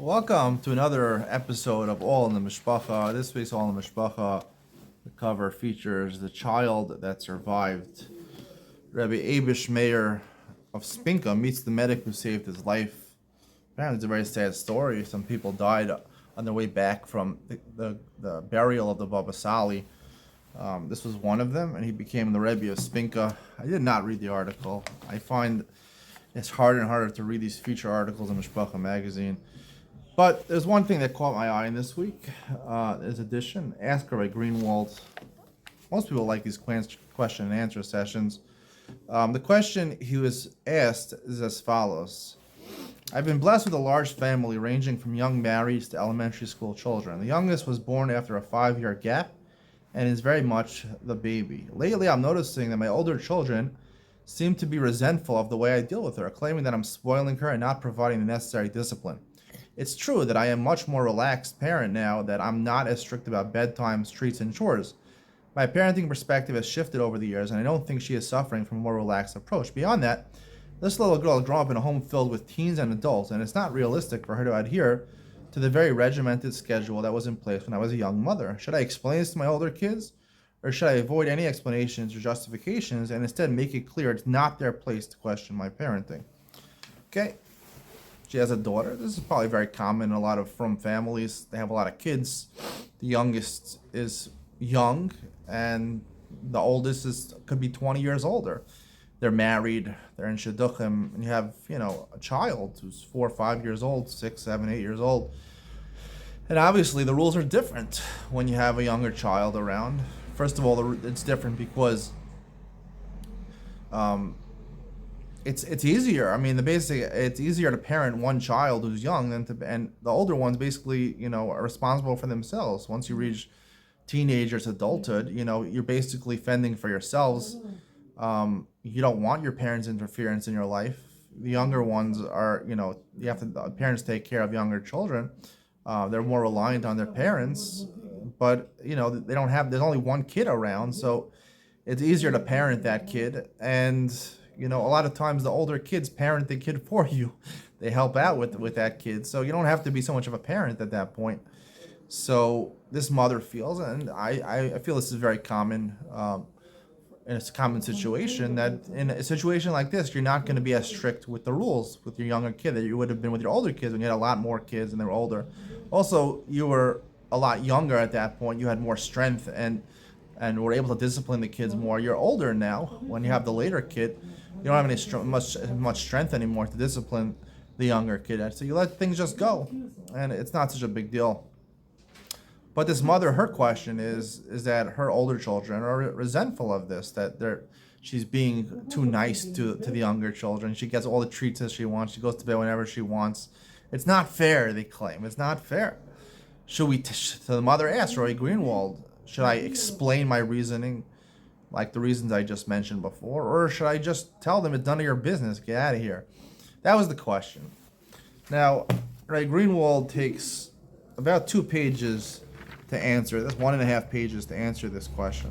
Welcome to another episode of All in the Mishpacha. This week's All in the Mishpacha, the cover features the child that survived. Rabbi Abish Meir of Spinka meets the medic who saved his life. Apparently, it's a very sad story. Some people died on their way back from the burial of the Baba Sali. This was one of them, and he became the Rebbe of Spinka. I did not read the article. I find it's harder and harder to read these feature articles in Mishpacha magazine. But there's one thing that caught my eye in this week, this edition, Ask Rabbi Greenwald. Most people like these question and answer sessions. The question he was asked is as follows. I've been blessed with a large family ranging from young marrieds to elementary school children. The youngest was born after a 5-year gap and is very much the baby. Lately, I'm noticing that my older children seem to be resentful of the way I deal with her, claiming that I'm spoiling her and not providing the necessary discipline. It's true that I am much more relaxed parent now that I'm not as strict about bedtimes, treats, and chores. My parenting perspective has shifted over the years, and I don't think she is suffering from a more relaxed approach. Beyond that, this little girl grew up in a home filled with teens and adults, and it's not realistic for her to adhere to the very regimented schedule that was in place when I was a young mother. Should I explain this to my older kids, or should I avoid any explanations or justifications and instead make it clear it's not their place to question my parenting? Okay. She has a daughter. This is probably very common in a lot of frum families. They have a lot of kids. The youngest is young, and the oldest could be 20 years older. They're married. They're in shidduchim, and you have a child who's 4 or 5 years old, 6, 7, 8 years old. And obviously, the rules are different when you have a younger child around. First of all, it's different because it's easier. I mean, it's easier to parent one child who's young and the older ones basically, are responsible for themselves. Once you reach teenagers, adulthood, you're basically fending for yourselves. You don't want your parents' interference in your life. The younger ones are, parents take care of younger children. They're more reliant on their parents, but there's only one kid around, so it's easier to parent that kid. And a lot of times the older kids parent the kid for you. They help out with that kid. So you don't have to be so much of a parent at that point. So this mother feels, and I feel this is very common, and it's a common situation, that in a situation like this, you're not going to be as strict with the rules with your younger kid that you would have been with your older kids when you had a lot more kids and they were older. Also, you were a lot younger at that point. You had more strength and were able to discipline the kids more. You're older now. When you have the later kid, you don't have much strength anymore to discipline the younger kid. So you let things just go, and it's not such a big deal. But this mother, her question is that her older children are resentful of this, that she's being too nice to the younger children. She gets all the treats as she wants. She goes to bed whenever she wants. It's not fair, they claim. It's not fair. So the mother asked Roy Greenwald, should I explain my reasoning, like the reasons I just mentioned before, or should I just tell them it's none of your business, get out of here? That was the question. Now, Ray Greenwald takes about 2 pages to answer this, 1.5 pages to answer this question.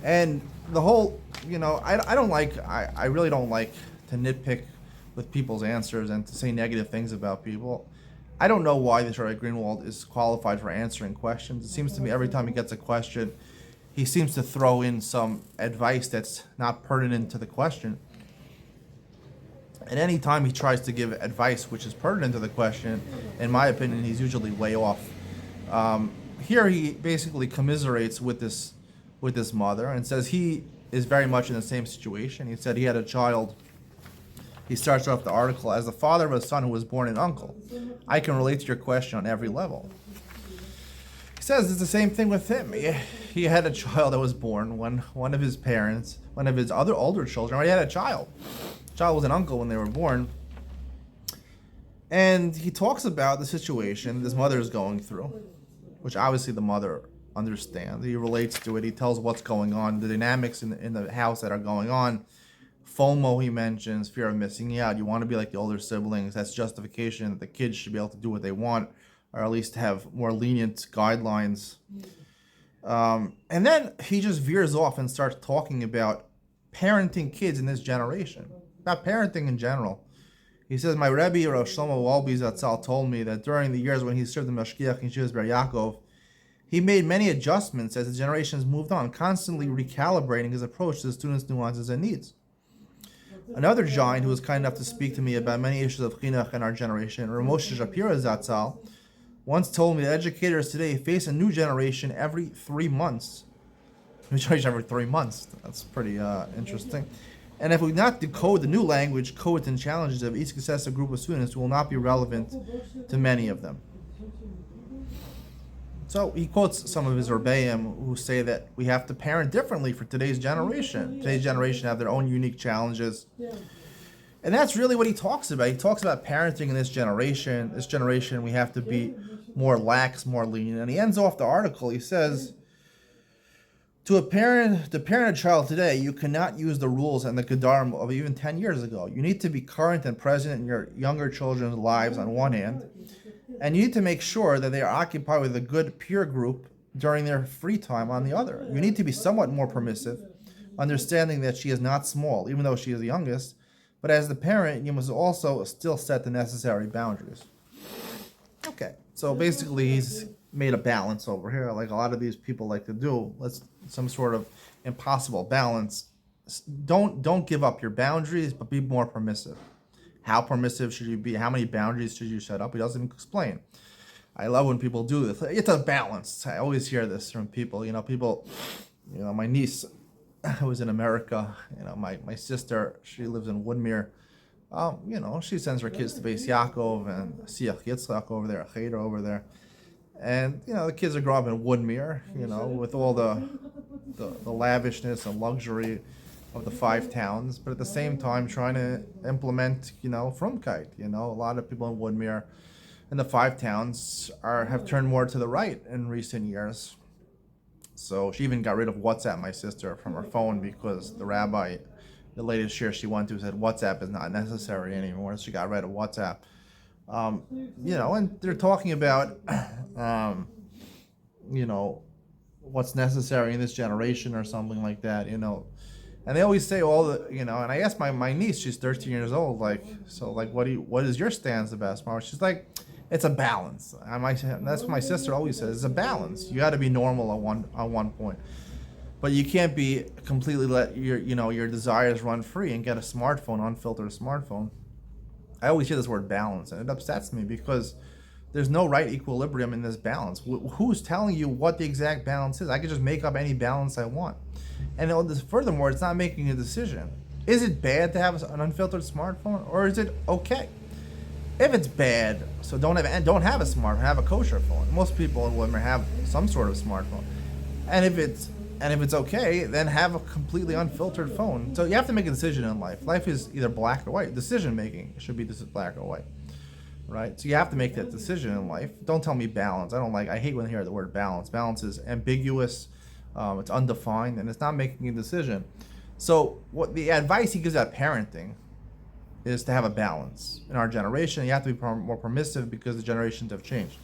And the whole, I really don't like to nitpick with people's answers and to say negative things about people. I don't know why this Ray Greenwald is qualified for answering questions. It seems to me every time he gets a question, he seems to throw in some advice that's not pertinent to the question. And any time he tries to give advice which is pertinent to the question, in my opinion, he's usually way off. Here he basically commiserates with this mother and says he is very much in the same situation. He said he had a child. He starts off the article, as the father of a son who was born an uncle, I can relate to your question on every level. He says it's the same thing with him. He had a child that was born when one of his other older children already had a child. The child was an uncle when they were born. And he talks about the situation this mother is going through, which obviously the mother understands. He relates to it. He tells what's going on, the dynamics in the house that are going on. FOMO, he mentions, fear of missing out. You want to be like the older siblings. That's justification that the kids should be able to do what they want, or at least have more lenient guidelines. And then he just veers off and starts talking about parenting kids in this generation, about parenting in general. He says, my Rebbe, Rosh Shlomo Wolbe Zatzal, told me that during the years when he served the Mashgiach in Yeshivas Ber Yaakov, he made many adjustments as the generations moved on, constantly recalibrating his approach to the students' nuances and needs. Another giant who was kind enough to speak to me about many issues of chinuch in our generation, Ramosha Shapira Zatzal, once told me that educators today face a new generation every 3 months. New generation every 3 months. That's pretty interesting. And if we not decode the new language, codes, and challenges of each successive group of students, will not be relevant to many of them. So he quotes some of his Rebbeim who say that we have to parent differently for today's generation. Today's generation have their own unique challenges. And that's really what he talks about. He talks about parenting in this generation. This generation, we have to be more lax, more lenient. And he ends off the article. He says, to parent a child today, you cannot use the rules and the Gedarim of even 10 years ago. You need to be current and present in your younger children's lives on one hand, and you need to make sure that they are occupied with a good peer group during their free time on the other. You need to be somewhat more permissive, understanding that she is not small, even though she is the youngest, but as the parent, you must also still set the necessary boundaries. Okay, so basically he's made a balance over here, like a lot of these people like to do. Some sort of impossible balance. Don't give up your boundaries, but be more permissive. How permissive should you be? How many boundaries should you set up? He doesn't explain. I love when people do this. It's a balance. I always hear this from people. My niece was in America. My sister, she lives in Woodmere. She sends her kids to Beis Yaakov and Siach Yitzchak over there, Cheder over there. And, the kids are growing up in Woodmere, with all the lavishness and luxury of the 5 towns, but at the same time trying to implement, Frumkeit. A lot of people in Woodmere and the 5 towns have turned more to the right in recent years. So she even got rid of WhatsApp, my sister, from her phone because the rabbi, the latest shir she went to, said WhatsApp is not necessary anymore. So she got rid of WhatsApp. And they're talking about, what's necessary in this generation or something like that, And they always say and I asked my niece, she's 13 years old, what is your stance about smart? She's like, it's a balance. That's what my sister always says, it's a balance. You got to be normal at one point. But you can't be completely let your desires run free and get a smartphone, unfiltered smartphone. I always hear this word balance, and it upsets me because there's no right equilibrium in this balance. Who's telling you what the exact balance is? I could just make up any balance I want. And furthermore, it's not making a decision. Is it bad to have an unfiltered smartphone, or is it okay? If it's bad, so don't have a smartphone, have a kosher phone. Most people in women have some sort of smartphone. And if it's okay, then have a completely unfiltered phone. So you have to make a decision in life. Life is either black or white. Decision making should be black or white, right? So you have to make that decision in life. Don't tell me balance. I hate when I hear the word balance. Balance is ambiguous, it's undefined, and it's not making a decision. So what the advice he gives about parenting is to have a balance. In our generation, you have to be more permissive because the generations have changed.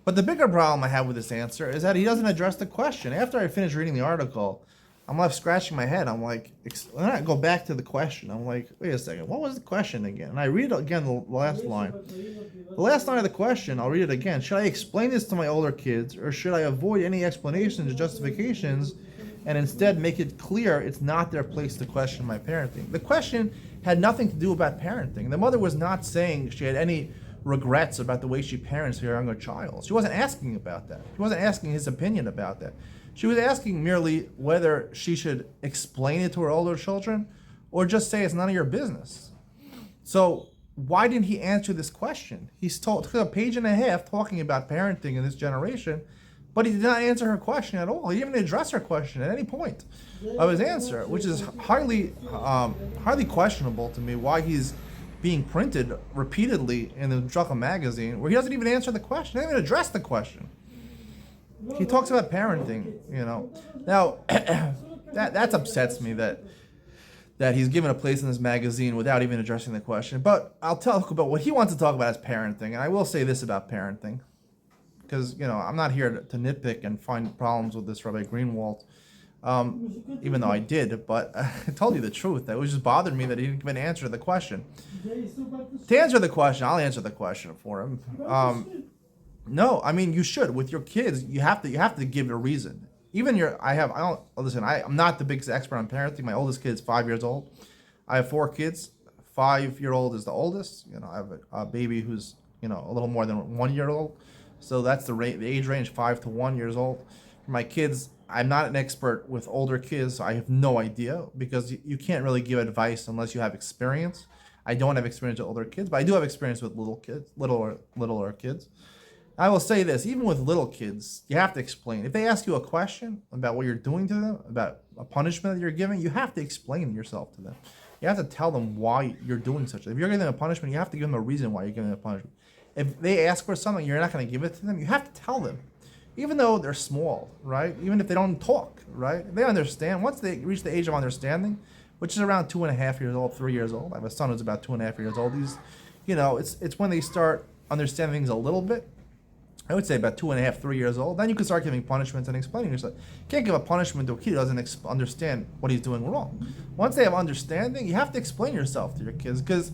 But the bigger problem I have with this answer is that he doesn't address the question. After I finish reading the article, I'm left scratching my head. I'm like, then I go back to the question. I'm like, wait a second, what was the question again? And I read again the last line. The last line of the question, I'll read it again. Should I explain this to my older kids, or should I avoid any explanations or justifications and instead make it clear it's not their place to question my parenting? The question had nothing to do about parenting. The mother was not saying she had any regrets about the way she parents her younger child. She wasn't asking about that. She wasn't asking his opinion about that. She was asking merely whether she should explain it to her older children or just say it's none of your business. So why didn't he answer this question? Took a page and a half talking about parenting in this generation, but he did not answer her question at all. He didn't even address her question at any point of his answer, which is highly questionable to me, why he's being printed repeatedly in the Mishpacha magazine, where he doesn't even answer the question, he doesn't even address the question. He talks about parenting, Now, that upsets me that he's given a place in this magazine without even addressing the question. But I'll talk about what he wants to talk about as parenting, and I will say this about parenting, because I'm not here to nitpick and find problems with this Rabbi Greenwald. Even though I did, but I told you the truth. It was just bothered me that he didn't even answer the question. To answer the question, I'll answer the question for him. No, I mean you should with your kids. You have to give a reason. Even I don't listen. I'm not the biggest expert on parenting. My oldest kid is 5 years old. I have four kids. 5 year old is the oldest. I have a baby who's a little more than 1 year old. So that's the age range 5 to 1 years old. For my kids, I'm not an expert with older kids. So I have no idea because you can't really give advice unless you have experience. I don't have experience with older kids, but I do have experience with little kids, littler kids. I will say this, even with little kids, you have to explain. If they ask you a question about what you're doing to them, about a punishment that you're giving, you have to explain yourself to them. You have to tell them why you're doing such. If you're giving them a punishment, you have to give them a reason why you're giving them a punishment. If they ask for something, you're not going to give it to them, you have to tell them. Even though they're small, right? Even if they don't talk, right? If they understand. Once they reach the age of understanding, which is around 2.5 years old, 3 years old. I have a son who's about 2.5 years old. It's when they start understanding things a little bit. I would say about 2.5, 3 years old. Then you can start giving punishments and explaining yourself. You can't give a punishment to a kid who doesn't understand what he's doing wrong. Once they have understanding, you have to explain yourself to your kids because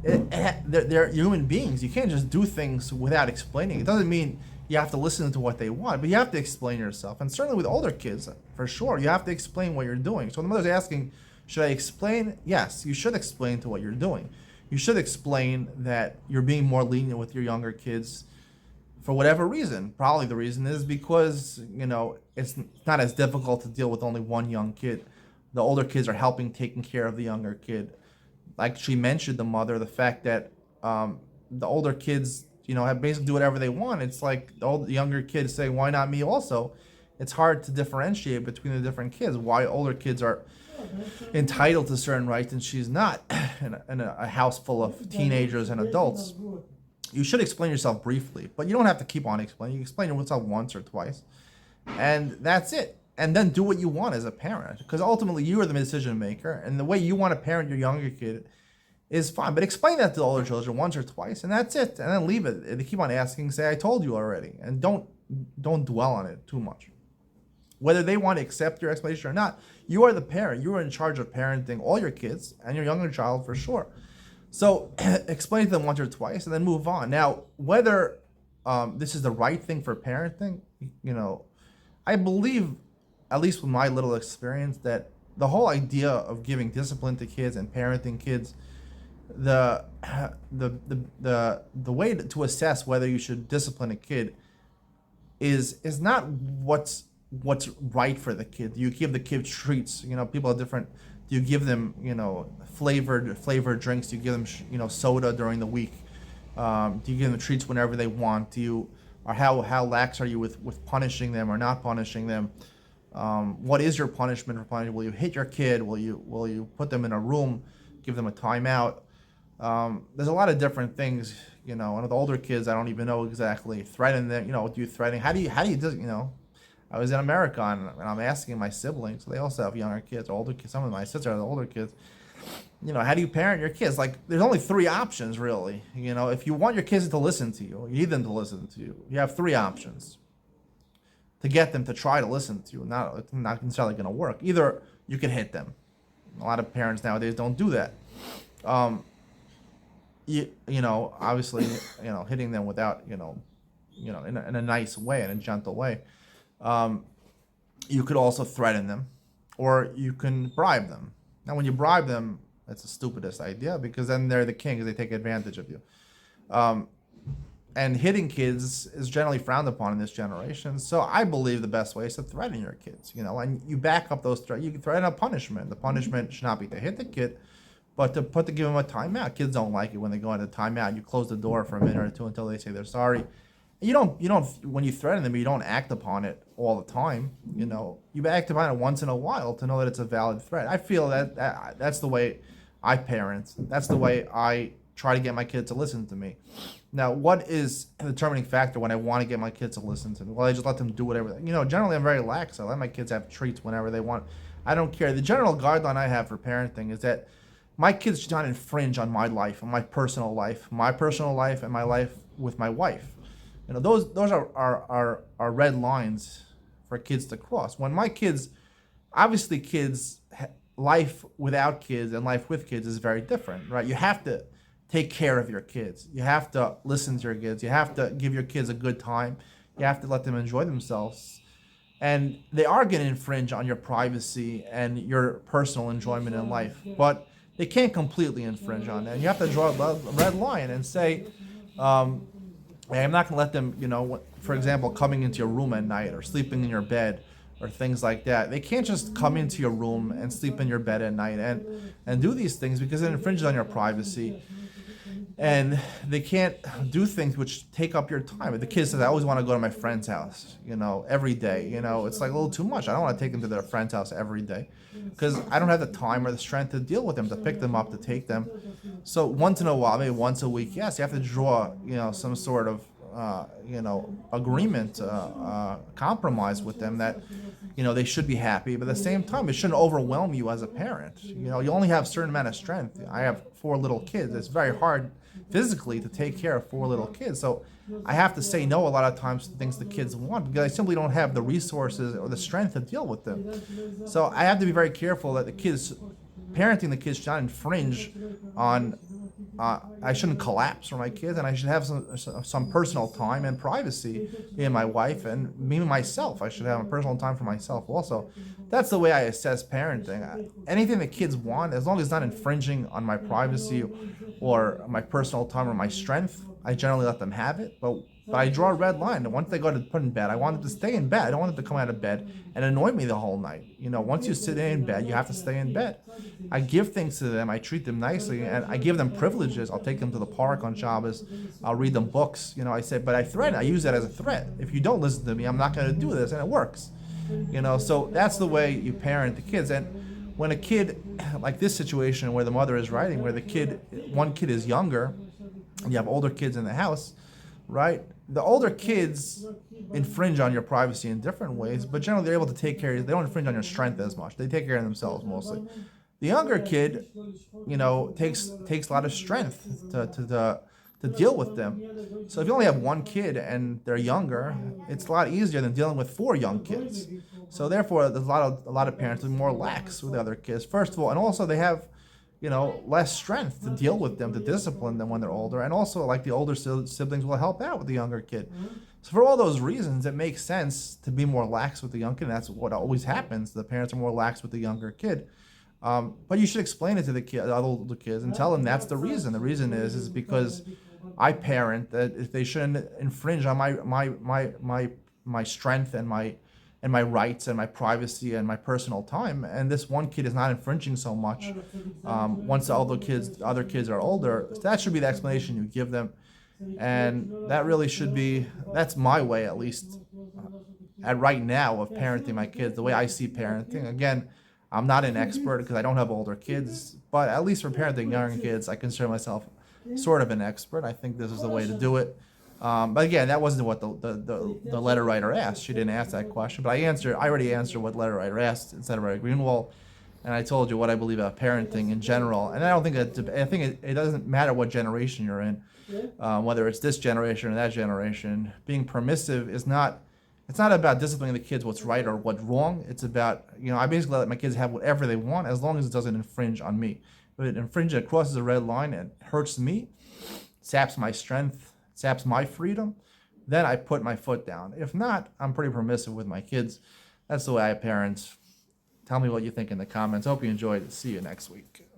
they're human beings. You can't just do things without explaining. It doesn't mean you have to listen to what they want, but you have to explain yourself. And certainly with older kids, for sure, you have to explain what you're doing. So when the mother's asking, should I explain? Yes, you should explain to what you're doing. You should explain that you're being more lenient with your younger kids for whatever reason. Probably the reason is because, it's not as difficult to deal with only one young kid. The older kids are helping taking care of the younger kid. Like she mentioned, the mother, the fact that the older kids, have basically do whatever they want. It's like the younger kids say, why not me also? It's hard to differentiate between the different kids. Why older kids are entitled to certain rights and she's not in a house full of teenagers and adults. You should explain yourself briefly, but you don't have to keep on explaining. You explain yourself once or twice, and that's it. And then do what you want as a parent, because ultimately you are the decision maker, and the way you want to parent your younger kid is fine. But explain that to older children once or twice, and that's it. And then leave it. If they keep on asking, say, "I told you already," and don't dwell on it too much. Whether they want to accept your explanation or not, you are the parent. You are in charge of parenting all your kids and your younger child for sure. So explain to them once or twice and then move on. Now, whether this is the right thing for parenting, I believe, at least with my little experience, that the whole idea of giving discipline to kids and parenting kids, the way to assess whether you should discipline a kid is not what's right for the kid. Do you give the kid treats? People are different. Do you give them, flavored drinks? Do you give them, soda during the week? Do you give them treats whenever they want? Or how lax are you with punishing them or not punishing them? What is your punishment for punishing? Will you hit your kid? Will you put them in a room, give them a timeout? There's a lot of different things, and with older kids, I don't even know exactly. Threaten them, do you threaten? How do you do, I was in America and I'm asking my siblings, so they also have younger kids, older kids. Some of my sisters are the older kids. How do you parent your kids? Like, there's only three options, really. If you want your kids to listen to you, you need them to listen to you. You have three options to get them to try to listen to you. Not necessarily going to work. Either you can hit them. A lot of parents nowadays don't do that. Obviously, hitting them without, in a nice way, in a gentle way. You could also threaten them, or you can bribe them. Now, when you bribe them, that's the stupidest idea, because then they're the kings. They take advantage of you. And hitting kids is generally frowned upon in this generation. So I believe the best way is to threaten your kids, and you back up those threats. You can threaten a punishment. The punishment should not be to hit the kid, but to give them a timeout. Kids don't like it when they go into timeout. You close the door for a minute or two until they say they're sorry. You don't, when you threaten them, you don't act upon it all the time. You act upon it once in a while to know that it's a valid threat. I feel that's the way I parent. That's the way I try to get my kids to listen to me. Now, what is the determining factor when I want to get my kids to listen to me? Well, I just let them do whatever. Generally I'm very lax. I let my kids have treats whenever they want. I don't care. The general guideline I have for parenting is that my kids should not infringe on my life, on my personal life, and my life with my wife. Those are red lines for kids to cross. When my kids obviously life without kids and life with kids is very different, right? You have to take care of your kids. You have to listen to your kids. You have to give your kids a good time. You have to let them enjoy themselves. And they are going to infringe on your privacy and your personal enjoyment in life, but they can't completely infringe on that. And you have to draw a red line and say, hey, I'm not going to let them, for example, coming into your room at night or sleeping in your bed or things like that. They can't just come into your room and sleep in your bed at night and do these things because it infringes on your privacy. And they can't do things which take up your time. The kid says, I always want to go to my friend's house, every day. It's like a little too much. I don't want to take them to their friend's house every day because I don't have the time or the strength to deal with them, to pick them up, to take them. So once in a while, maybe once a week, yes, you have to draw, some sort of, agreement, compromise with them that, they should be happy. But at the same time, it shouldn't overwhelm you as a parent. You only have a certain amount of strength. I have 4 little kids. It's very hard physically to take care of 4 little kids. So I have to say no a lot of times to things the kids want because I simply don't have the resources or the strength to deal with them. So I have to be very careful that parenting the kids should not infringe on, I shouldn't collapse for my kids, and I should have some personal time and privacy, me and my wife, and me and myself. I should have a personal time for myself also. That's the way I assess parenting. Anything the kids want, as long as it's not infringing on my privacy or my personal time or my strength, I generally let them have it. But I draw a red line. Once they go to put in bed, I want them to stay in bed. I don't want them to come out of bed and annoy me the whole night. Once you sit in bed, you have to stay in bed. I give things to them. I treat them nicely, and I give them privileges. I'll take them to the park on Shabbos. I'll read them books. I say, but I threaten. I use that as a threat. If you don't listen to me, I'm not going to do this, and it works. So that's the way you parent the kids. And when a kid, like this situation where the mother is writing, where one kid is younger, and you have older kids in the house, right? The older kids infringe on your privacy in different ways, but generally they're able to take care of you. They don't infringe on your strength as much. They take care of themselves mostly. The younger kid, takes a lot of strength to deal with them. So if you only have one kid and they're younger, it's a lot easier than dealing with 4 young kids. So therefore, there's a lot of parents who are more lax with the other kids. First of all, and also they have less strength to deal with them, to discipline them when they're older. And also, like, the older siblings will help out with the younger kid. So for all those reasons, it makes sense to be more lax with the young kid. That's what always happens. The parents are more lax with the younger kid. But you should explain it to the older kids and tell them that's the reason. The reason is because I parent that if they shouldn't infringe on my strength and my rights and my privacy and my personal time. And this one kid is not infringing so much. Once the other kids are older, that should be the explanation you give them. And that really should be, that's my way at least, at right now, of parenting my kids, the way I see parenting. Again, I'm not an expert because I don't have older kids, but at least for parenting younger kids, I consider myself sort of an expert. I think this is the way to do it. But again, that wasn't what the letter writer asked. She didn't ask that question, but I already answered what letter writer asked instead of Ray Greenwald, and I told you what I believe about parenting in general. And I think it doesn't matter what generation you're in, whether it's this generation or that generation. Being permissive is not. It's not about disciplining the kids what's right or what's wrong. It's about, I basically let my kids have whatever they want as long as it doesn't infringe on me. If it infringes, it crosses a red line and hurts me, saps my strength, saps my freedom, then I put my foot down. If not, I'm pretty permissive with my kids. That's the way I parent. Tell me what you think in the comments. Hope you enjoyed it. See you next week.